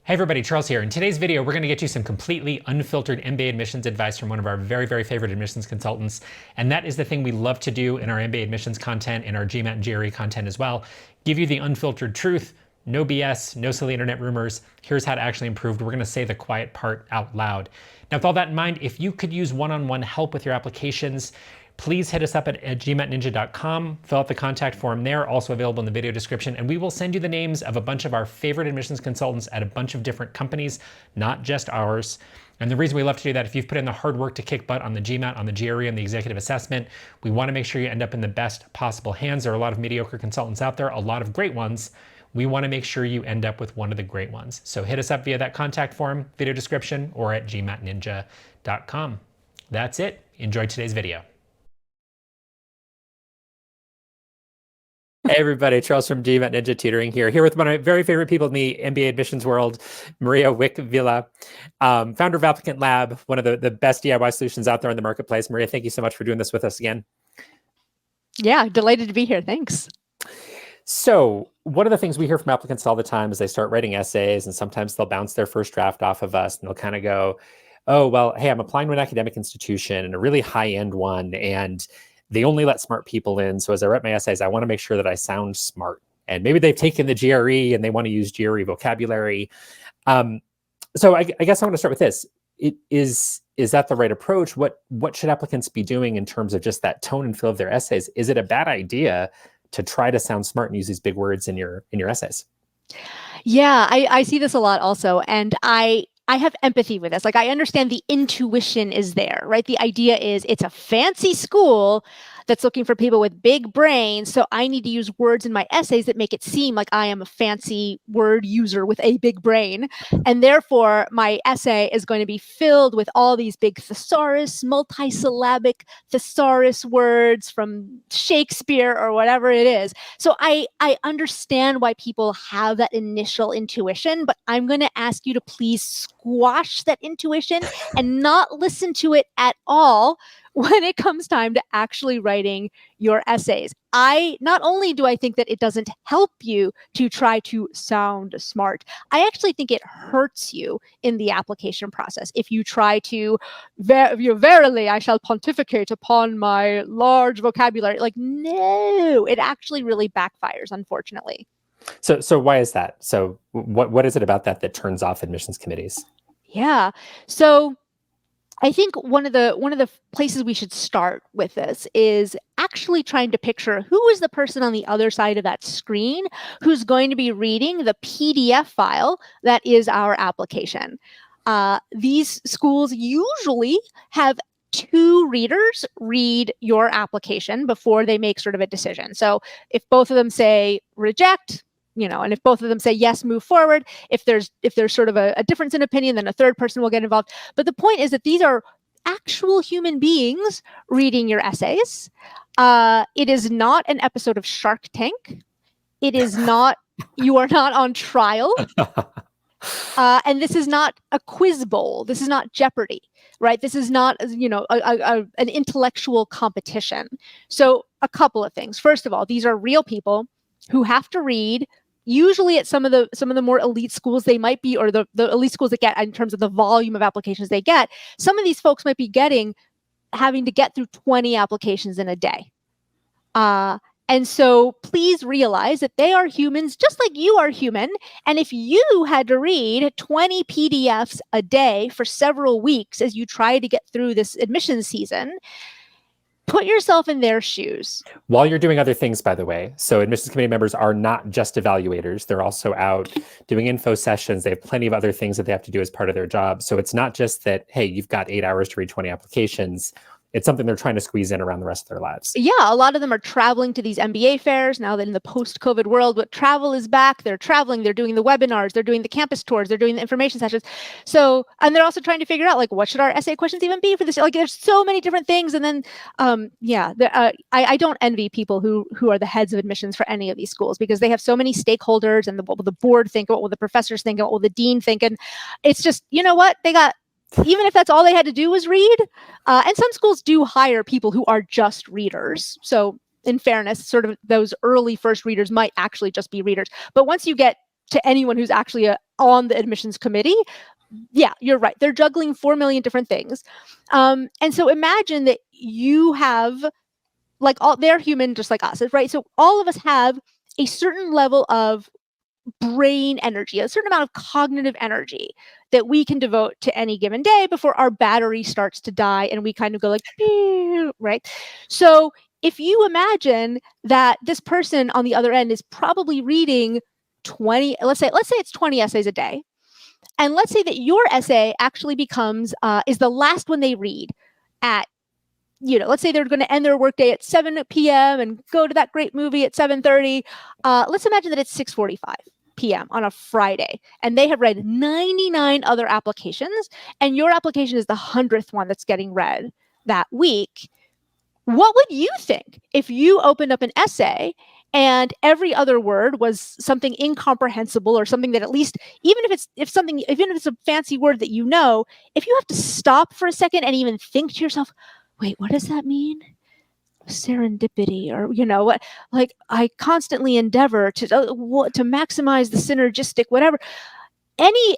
Hey everybody, Charles here. In today's video, we're going to get you some completely unfiltered MBA admissions advice from one of our very, very favorite admissions consultants. And that is the thing we love to do in our MBA admissions content, in our GMAT and GRE content as well. Give you the unfiltered truth, no BS, no silly internet rumors. Here's how to actually improve. We're going to say the quiet part out loud. Now, with all that in mind, if you could use one-on-one help with your applications, please hit us up at gmatninja.com, fill out the contact form there, also available in the video description, and we will send you the names of a bunch of our favorite admissions consultants at a bunch of different companies, not just ours. And the reason we love to do that, if you've put in the hard work to kick butt on the GMAT, on the GRE, and the executive assessment, we want to make sure you end up in the best possible hands. There are a lot of mediocre consultants out there, a lot of great ones. We want to make sure you end up with one of the great ones. So hit us up via that contact form, video description, or at gmatninja.com. That's it. Enjoy today's video. Hey everybody, Charles from GMAT Ninja Tutoring here with one of my very favorite people in the MBA admissions world, Maria Wich-Vila, founder of Applicant Lab, one of the best DIY solutions out there in the marketplace. Maria, thank you so much for doing this with us again. Yeah, delighted to be here. Thanks. So one of the things we hear from applicants all the time is they start writing essays, and sometimes they'll bounce their first draft off of us, and they'll kind of go, oh, well, hey, I'm applying to an academic institution and a really high-end one, and they only let smart people in. So as I write my essays, I want to make sure that I sound smart. And maybe they've taken the GRE and they want to use GRE vocabulary. So I guess I want to start with this. Is that the right approach? What should applicants be doing in terms of just that tone and feel of their essays? Is it a bad idea to try to sound smart and use these big words in your essays? Yeah, I see this a lot also. And I have empathy with this. Like, I understand the intuition is there, right? The idea is it's a fancy school that's looking for people with big brains. So I need to use words in my essays that make it seem like I am a fancy word user with a big brain. And therefore, my essay is going to be filled with all these big thesaurus, multisyllabic thesaurus words from Shakespeare or whatever it is. So I understand why people have that initial intuition, but I'm going to ask you to please squash that intuition and not listen to it at all when it comes time to actually writing your essays. Not only do I think that it doesn't help you to try to sound smart, I actually think it hurts you in the application process. If you try to, verily, I shall pontificate upon my large vocabulary. Like, no, it actually really backfires, unfortunately. So why is that? So what is it about that turns off admissions committees? Yeah. So I think one of the places we should start with this is actually trying to picture who is the person on the other side of that screen who's going to be reading the PDF file that is our application. These schools usually have 2 readers read your application before they make sort of a decision. So if both of them say reject, and if both of them say yes, move forward. If there's sort of a difference in opinion, then a third person will get involved. But the point is that these are actual human beings reading your essays. It is not an episode of Shark Tank. It is not, you are not on trial. And this is not a quiz bowl. This is not Jeopardy, right? This is not, an intellectual competition. So a couple of things. First of all, these are real people who have to read. Usually at some of the more elite schools they might be, or the elite schools that get in terms of the volume of applications they get, some of these folks might be having to get through 20 applications in a day. And so please realize that they are humans just like you are human. And if you had to read 20 PDFs a day for several weeks as you try to get through this admissions season, put yourself in their shoes. While you're doing other things, by the way. So admissions committee members are not just evaluators. They're also out doing info sessions. They have plenty of other things that they have to do as part of their job. So it's not just that, hey, you've got 8 hours to read 20 applications. It's something they're trying to squeeze in around the rest of their lives. Yeah, a lot of them are traveling to these MBA fairs now that in the post-COVID world, but travel is back. They're traveling, they're doing the webinars, they're doing the campus tours, they're doing the information sessions. So, and they're also trying to figure out, like, what should our essay questions even be for this? Like, there's so many different things. And then, I don't envy people who are the heads of admissions for any of these schools, because they have so many stakeholders, and what will the board think, what will the professors think, what will the dean think? And it's just, you know what, they got even if that's all they had to do was read. And some schools do hire people who are just readers. So in fairness, sort of those early first readers might actually just be readers. But once you get to anyone who's actually on the admissions committee, yeah, you're right. They're juggling 4 million different things. And so imagine that you have, like, they're human just like us, right? So all of us have a certain level of brain energy, a certain amount of cognitive energy that we can devote to any given day before our battery starts to die and we kind of go like, right? So if you imagine that this person on the other end is probably reading 20, let's say it's 20 essays a day. And let's say that your essay actually becomes, is the last one they read at, let's say they're going to end their workday at 7 p.m. and go to that great movie at 7:30. Let's imagine that it's 6:45 p.m. on a Friday, and they have read 99 other applications, and your application is the 100th one that's getting read that week. What would you think if you opened up an essay and every other word was something incomprehensible or something that, at least, even if it's a fancy word that if you have to stop for a second and even think to yourself, wait, what does that mean? Serendipity, or what, like, I constantly endeavor to maximize the synergistic, whatever. Any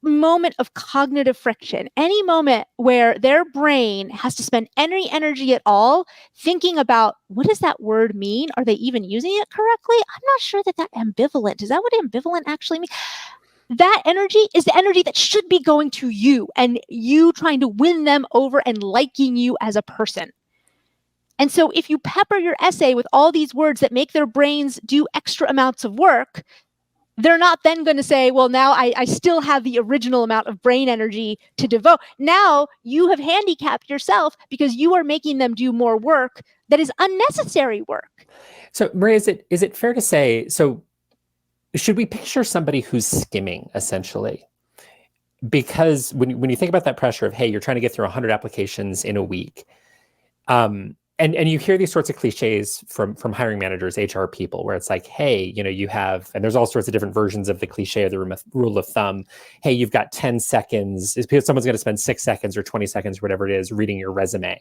moment of cognitive friction, any moment where their brain has to spend any energy at all thinking about what does that word mean? Are they even using it correctly? I'm not sure that ambivalent. Is that what ambivalent actually means? That energy is the energy that should be going to you and you trying to win them over and liking you as a person. And so if you pepper your essay with all these words that make their brains do extra amounts of work, they're not then going to say, well, now I still have the original amount of brain energy to devote. Now you have handicapped yourself because you are making them do more work that is unnecessary work. So Maria, is it fair to say, so should we picture somebody who's skimming, essentially? Because when you think about that pressure of, hey, you're trying to get through 100 applications in a week, and you hear these sorts of cliches from hiring managers, HR people, where it's like, hey, you have, and there's all sorts of different versions of the cliche or the rule of thumb. Hey, you've got 10 seconds. Is because someone's going to spend 6 seconds or 20 seconds, whatever it is, reading your resume.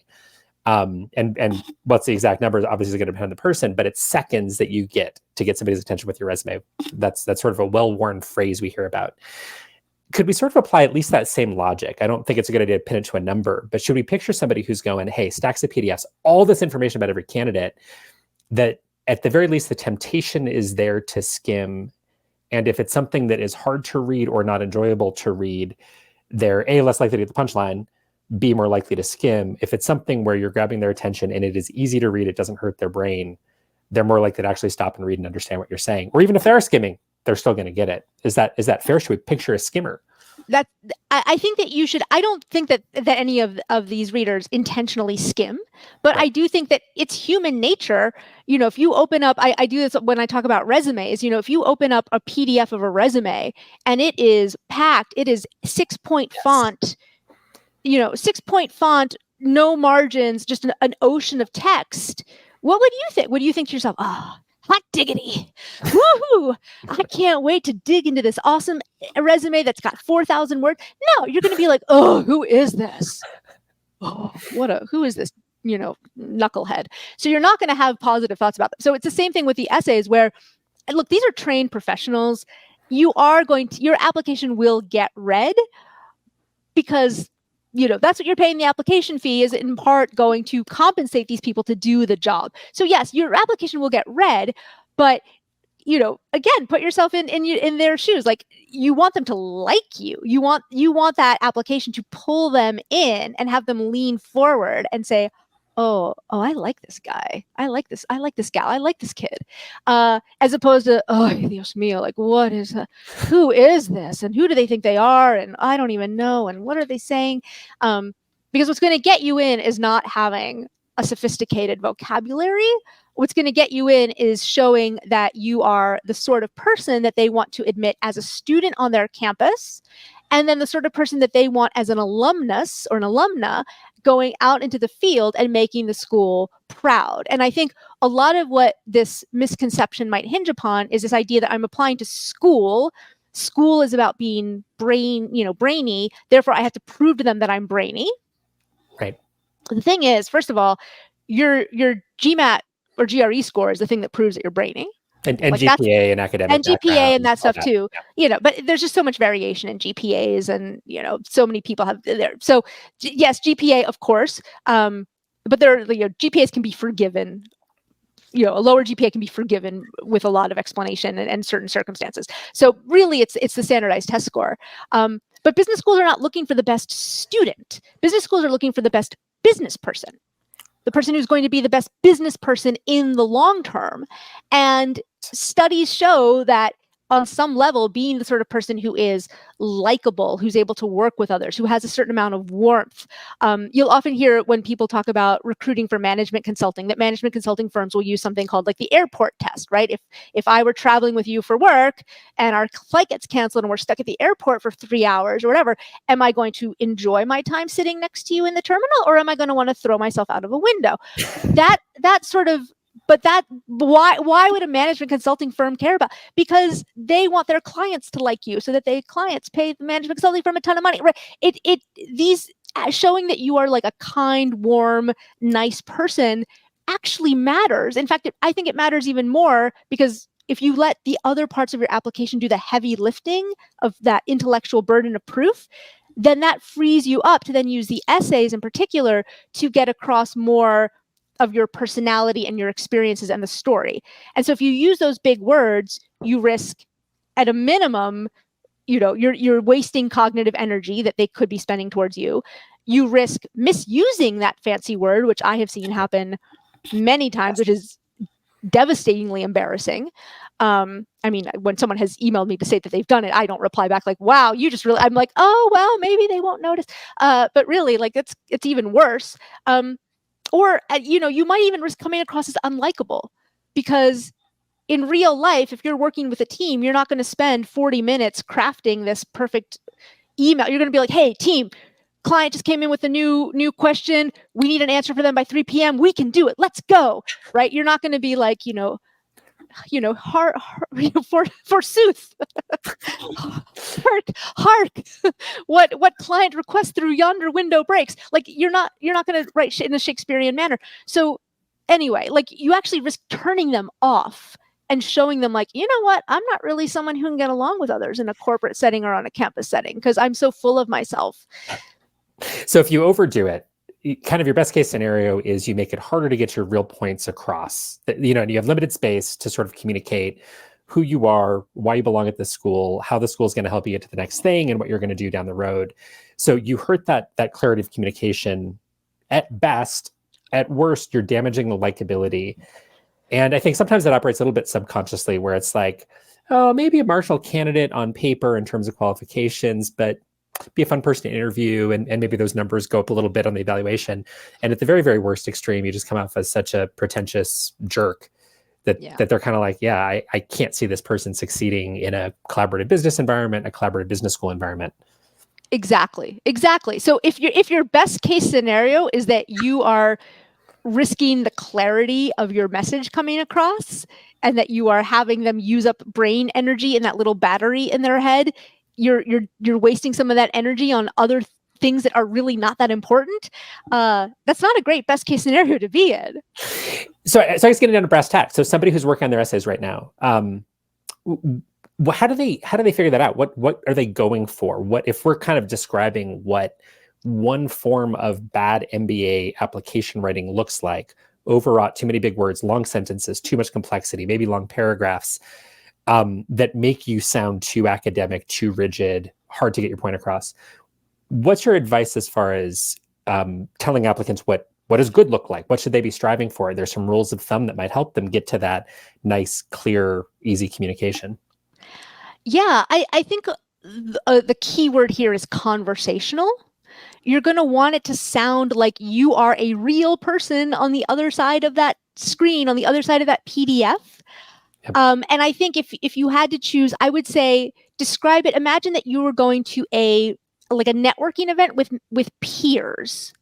And what's the exact number? Obviously, is going to depend on the person, but it's seconds that you get to get somebody's attention with your resume. That's sort of a well-worn phrase we hear about. Could we sort of apply at least that same logic? I don't think it's a good idea to pin it to a number, but should we picture somebody who's going, hey, stacks of PDFs, all this information about every candidate, that at the very least, the temptation is there to skim. And if it's something that is hard to read or not enjoyable to read, they're A, less likely to get the punchline, B, more likely to skim. If it's something where you're grabbing their attention and it is easy to read, it doesn't hurt their brain, they're more likely to actually stop and read and understand what you're saying. Or even if they're skimming, they're still going to get it. Is that fair? Should we picture a skimmer? I think that you should. I don't think that any of these readers intentionally skim, but right. I do think that it's human nature. If you open up, I do this when I talk about resumes. If you open up a PDF of a resume and it is packed, it is 6-point font, 6-point font, no margins, just an ocean of text. What would you think? Would you think to yourself, hot diggity, woohoo, I can't wait to dig into this awesome resume that's got 4,000 words? No, you're going to be like, oh, who is this? Oh, who is this, knucklehead? So you're not going to have positive thoughts about them. So it's the same thing with the essays where, look, these are trained professionals. Your application will get read because that's what you're paying the application fee, is in part going to compensate these people to do the job. So yes, your application will get read, but again, put yourself in their shoes. Like, you want them to like you. You want that application to pull them in and have them lean forward and say, oh, I like this guy. I like this gal. I like this kid. As opposed to, oh, Dios mío, like, who is this? And who do they think they are? And I don't even know. And what are they saying? Because what's going to get you in is not having a sophisticated vocabulary. What's going to get you in is showing that you are the sort of person that they want to admit as a student on their campus, and then the sort of person that they want as an alumnus or an alumna going out into the field and making the school proud. And I think a lot of what this misconception might hinge upon is this idea that I'm applying to school. School is about being brainy. Therefore, I have to prove to them that I'm brainy. Right. The thing is, first of all, your GMAT or GRE score is the thing that proves that you're brainy. And Like that's GPA and academic and GPA background, and that all stuff too. But there's just so much variation in GPAs, and so many people have there. So yes, GPA, of course, but there, GPAs can be forgiven. A lower GPA can be forgiven with a lot of explanation and certain circumstances. So really, it's the standardized test score. But business schools are not looking for the best student. Business schools are looking for the best business person, the person who's going to be the best business person in the long term. And studies show that on some level, being the sort of person who is likable, who's able to work with others, who has a certain amount of warmth. You'll often hear when people talk about recruiting for management consulting, that management consulting firms will use something called like the airport test, right? If I were traveling with you for work and our flight gets canceled and we're stuck at the airport for 3 hours or whatever, am I going to enjoy my time sitting next to you in the terminal, or am I going to want to throw myself out of a window? That sort of But why would a management consulting firm care about? Because they want their clients to like you, so that clients pay the management consulting firm a ton of money. Right? These showing that you are like a kind, warm, nice person actually matters. In fact, I think it matters even more, because if you let the other parts of your application do the heavy lifting of that intellectual burden of proof, then that frees you up to then use the essays in particular to get across more of your personality and your experiences and the story. And so if you use those big words, you risk, at a minimum, you're wasting cognitive energy that they could be spending towards you. You risk misusing that fancy word, which I have seen happen many times, which is devastatingly embarrassing. When someone has emailed me to say that they've done it, I don't reply back like, wow, you just really, I'm like, oh, well, maybe they won't notice. But really, like, it's even worse. Or you might even risk coming across as unlikable, because in real life, if you're working with a team, you're not going to spend 40 minutes crafting this perfect email. You're going to be like, hey, team, client just came in with a new question. We need an answer for them by 3 p.m. We can do it. Let's go. Right? You're not going to be like, forsooth. hark. What client request through yonder window breaks? Like, you're not going to write in a Shakespearean manner. So anyway, like, you actually risk turning them off and showing them, like, you know what? I'm not really someone who can get along with others in a corporate setting or on a campus setting, because I'm so full of myself. So if you overdo it, kind of your best case scenario is you make it harder to get your real points across. And you have limited space to sort of communicate who you are, why you belong at this school, how the school is going to help you get to the next thing, and what you're going to do down the road. So you hurt that clarity of communication at best. At worst, you're damaging the likability. And I think sometimes that operates a little bit subconsciously, where it's like, oh, maybe a marginal candidate on paper in terms of qualifications, but be a fun person to interview, and maybe those numbers go up a little bit on the evaluation. And at the very, very worst extreme, you just come off as such a pretentious jerk that they're kind of like, yeah, I can't see this person succeeding in a collaborative business environment, a collaborative business school environment. Exactly. So if your best case scenario is that you are risking the clarity of your message coming across, and that you are having them use up brain energy in that little battery in their head, you're wasting some of that energy on other things that are really not that important. That's not a great best case scenario to be in. So I guess getting down to brass tacks. So somebody who's working on their essays right now, how do they figure that out? What are they going for? What if we're kind of describing what one form of bad MBA application writing looks like? Overwrought, too many big words, long sentences, too much complexity, maybe long paragraphs that make you sound too academic, too rigid, hard to get your point across. What's your advice as far as telling applicants what does good look like? What should they be striving for? There's some rules of thumb that might help them get to that nice, clear, easy communication. Yeah, I think the key word here is conversational. You're going to want it to sound like you are a real person on the other side of that screen, on the other side of that PDF. Yep. And I think if you had to choose, I would say describe it. Imagine that you were going to a networking event with peers,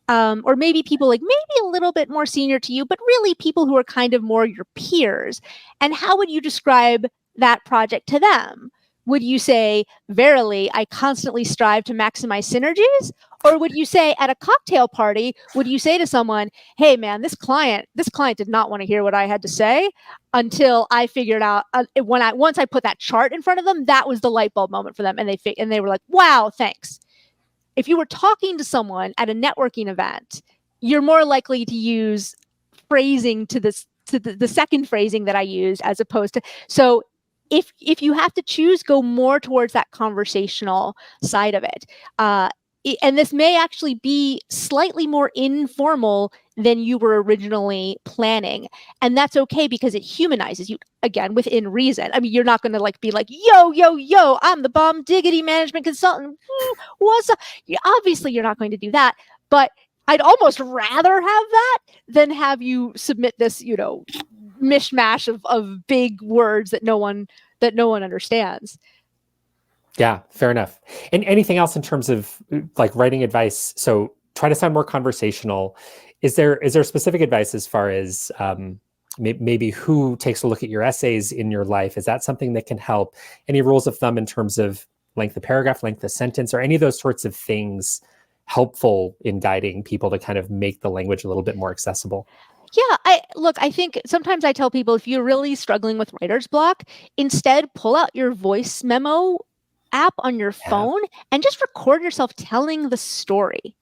or maybe people like maybe a little bit more senior to you, but really people who are kind of more your peers. And how would you describe that project to them? Would you say, verily, I constantly strive to maximize synergies? Or would you say at a cocktail party, would you say to someone, hey man, this client did not want to hear what I had to say until I figured out once I put that chart in front of them, that was the light bulb moment for them. And they were like, wow, thanks. If you were talking to someone at a networking event, you're more likely to use phrasing to the second phrasing that I used as opposed to, so if you have to choose, go more towards that conversational side of it. And this may actually be slightly more informal than you were originally planning. And that's okay because it humanizes you, again, within reason. I mean, you're not going to be like, yo, I'm the bomb diggity management consultant. What's up? Obviously, you're not going to do that. But I'd almost rather have that than have you submit this, mishmash of big words that no one understands. Yeah, fair enough. And anything else in terms of writing advice? So try to sound more conversational. Is there specific advice as far as maybe who takes a look at your essays in your life? Is that something that can help? Any rules of thumb in terms of length of paragraph, length of sentence, or any of those sorts of things helpful in guiding people to kind of make the language a little bit more accessible? Yeah, I think sometimes I tell people, if you're really struggling with writer's block, instead pull out your voice memo app on your phone and just record yourself telling the story.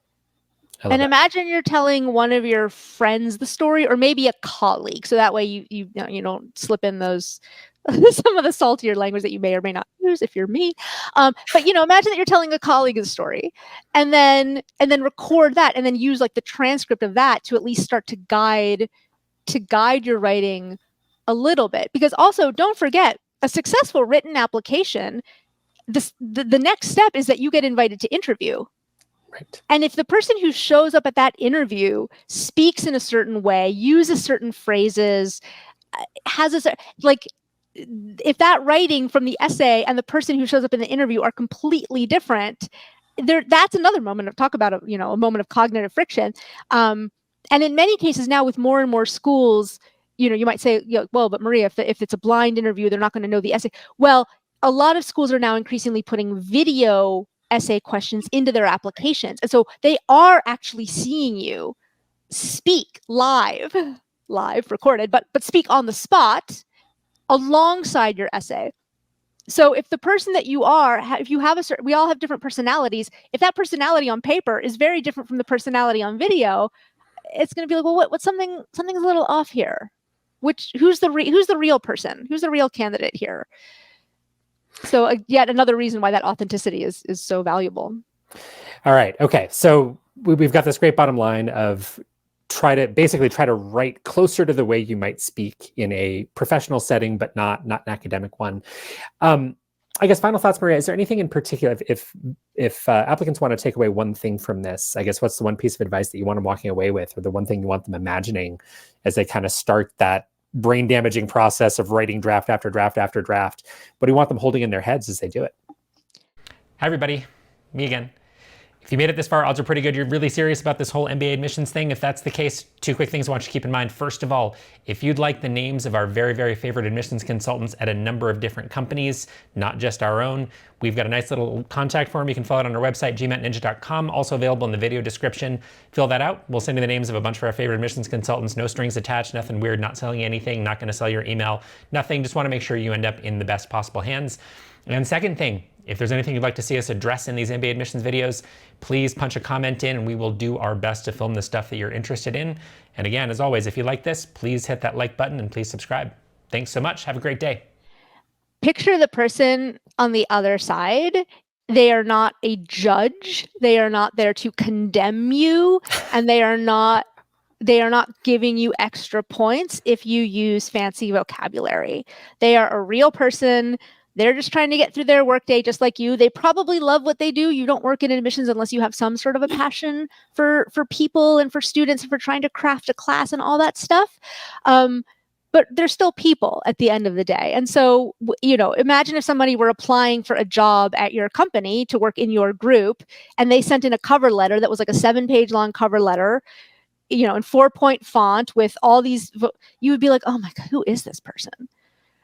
And imagine you're telling one of your friends the story, or maybe a colleague. So that way you don't slip in those some of the saltier language that you may or may not use if you're me. But imagine that you're telling a colleague a story, and then record that, and then use the transcript of that to at least start to guide your writing a little bit. Because also, don't forget, a successful written application, the next step is that you get invited to interview. Right. And if the person who shows up at that interview speaks in a certain way, uses certain phrases, if that writing from the essay and the person who shows up in the interview are completely different, that's another moment of talk about a moment of cognitive friction. And in many cases now, with more and more schools, you might say, well, but Maria, if it's a blind interview, they're not going to know the essay. Well, a lot of schools are now increasingly putting video essay questions into their applications. And so they are actually seeing you speak live recorded, but speak on the spot alongside your essay. So if the person that you are, if you have we all have different personalities. If that personality on paper is very different from the personality on video, it's going to be like, well, what something's a little off here. Who's the real person? Who's the real candidate here? So yet another reason why that authenticity is so valuable. All right. Okay. So we've got this great bottom line of try to write closer to the way you might speak in a professional setting, but not an academic one. I guess final thoughts, Maria. Is there anything in particular, if applicants want to take away one thing from this, I guess what's the one piece of advice that you want them walking away with, or the one thing you want them imagining as they kind of start that brain damaging process of writing draft after draft after draft? What do you want them holding in their heads as they do it? Hi, everybody. Me again. If you made it this far, odds are pretty good you're really serious about this whole MBA admissions thing. If that's the case, two quick things I want you to keep in mind. First of all, if you'd like the names of our very, very favorite admissions consultants at a number of different companies, not just our own, we've got a nice little contact form. You can fill out on our website, gmatninja.com, also available in the video description. Fill that out. We'll send you the names of a bunch of our favorite admissions consultants. No strings attached, nothing weird, not selling you anything, not going to sell your email, nothing. Just want to make sure you end up in the best possible hands. And second thing, if there's anything you'd like to see us address in these MBA admissions videos, please punch a comment in and we will do our best to film the stuff that you're interested in. And again, as always, if you like this, please hit that like button and please subscribe. Thanks so much. Have a great day. Picture the person on the other side. They are not a judge. They are not there to condemn you, and they are not giving you extra points if you use fancy vocabulary. They are a real person. They're just trying to get through their workday just like you. They probably love what they do. You don't work in admissions unless you have some sort of a passion for people and for students and for trying to craft a class and all that stuff. But they're still people at the end of the day. And so, imagine if somebody were applying for a job at your company to work in your group, and they sent in a cover letter that was like a 7-page long cover letter, in 4-point font with all these, you would be like, oh my God, who is this person?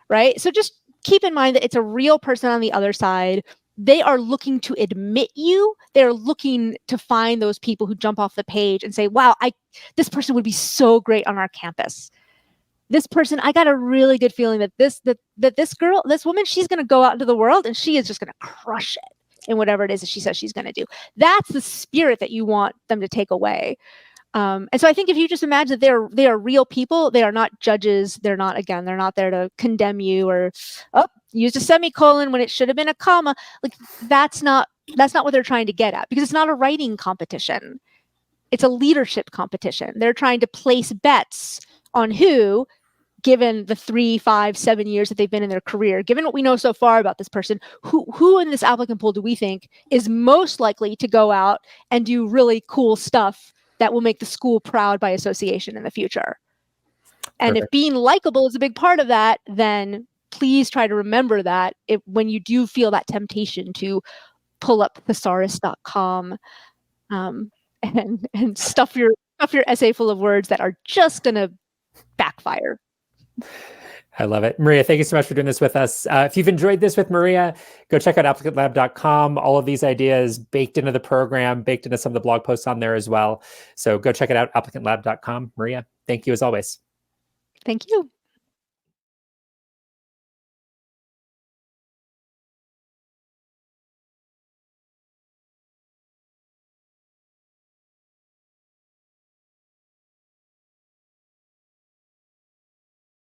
Right? So just keep in mind that it's a real person on the other side. They are looking to admit you. They're looking to find those people who jump off the page and say, wow, this person would be so great on our campus. This person, I got a really good feeling that this girl, this woman, she's going to go out into the world and she is just going to crush it in whatever it is that she says she's going to do. That's the spirit that you want them to take away. And so I think if you just imagine that they are real people, they are not judges. They're not there to condemn you or, oh, used a semicolon when it should have been a comma. Like that's not what they're trying to get at, because it's not a writing competition. It's a leadership competition. They're trying to place bets on who, given the 3, 5, 7 years that they've been in their career, given what we know so far about this person, who in this applicant pool do we think is most likely to go out and do really cool stuff that will make the school proud by association in the future? And Perfect. if being likable is a big part of that, then please try to remember that when you do feel that temptation to pull up thesaurus.com and stuff your essay full of words that are just going to backfire. I love it. Maria, thank you so much for doing this with us. If you've enjoyed this with Maria, go check out applicantlab.com. All of these ideas baked into the program, baked into some of the blog posts on there as well. So go check it out, applicantlab.com. Maria, thank you as always. Thank you.